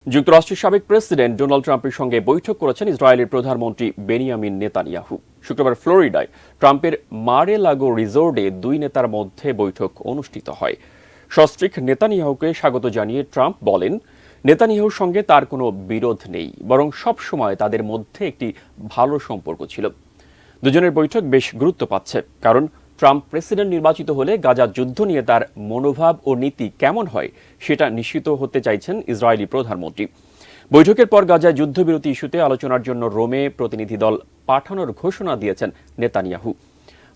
যুক্তরাষ্ট্রের সাবেক president Donald ট্রাম্পের সঙ্গে বৈঠক করেছেন ইসরায়েলের প্রধানমন্ত্রী বেনিয়ামিন নেতানিয়াহু। শুক্রবার ফ্লোরিডায় ট্রাম্পের মার-এ-লাগো রিসোর্টে দুই নেতার মধ্যে বৈঠক অনুষ্ঠিত হয়। সস্ত্রীক নেতানিয়াহুকে স্বাগত জানিয়ে ট্রাম্প বলেন, নেতানিয়াহুর সঙ্গে তার কোনো বিরোধ নেই, বরং সব সময় তাদের মধ্যে একটি ভালো সম্পর্ক ছিল। দুজনের বৈঠক বেশ গুরুত্ব পাচ্ছে, কারণ ট্রাম্প প্রেসিডেন্ট নির্বাচিত হলে গাজা যুদ্ধ নিয়ে তার মনোভাব ও নীতি কেমন হয় সেটা নিশ্চিত হতে চাইছেন ইসরায়েলি প্রধানমন্ত্রী। বৈঠকের পর গাজায় যুদ্ধবিরতি ইস্যুতে আলোচনার জন্য রোমে প্রতিনিধি দল পাঠানোর ঘোষণা দিয়েছেন নেতানিয়াহু।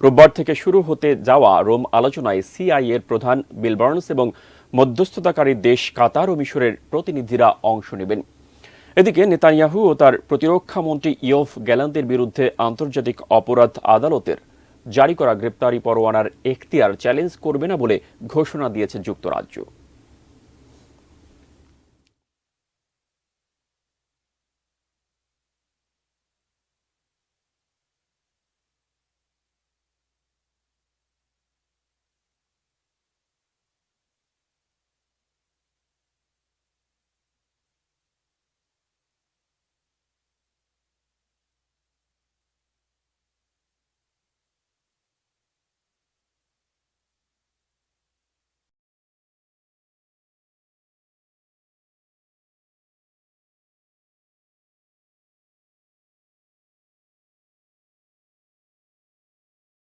রোববার থেকে শুরু হতে যাওয়া রোম আলোচনায় সিআইএর প্রধান বিল বার্নস এবং মধ্যস্থতাকারী দেশ কাতার ও মিশরের প্রতিনিধিরা অংশ নেবেন। এদিকে নেতানিয়াহু ও তার প্রতিরক্ষা মন্ত্রী ইয়োভ গ্যালান্তের বিরুদ্ধে আন্তর্জাতিক অপরাধ আদালতের জারি করা গ্রেপ্তারি পরোয়ানার এখতিয়ার চ্যালেঞ্জ করবে না বলে ঘোষণা দিয়েছে যুক্তরাজ্য।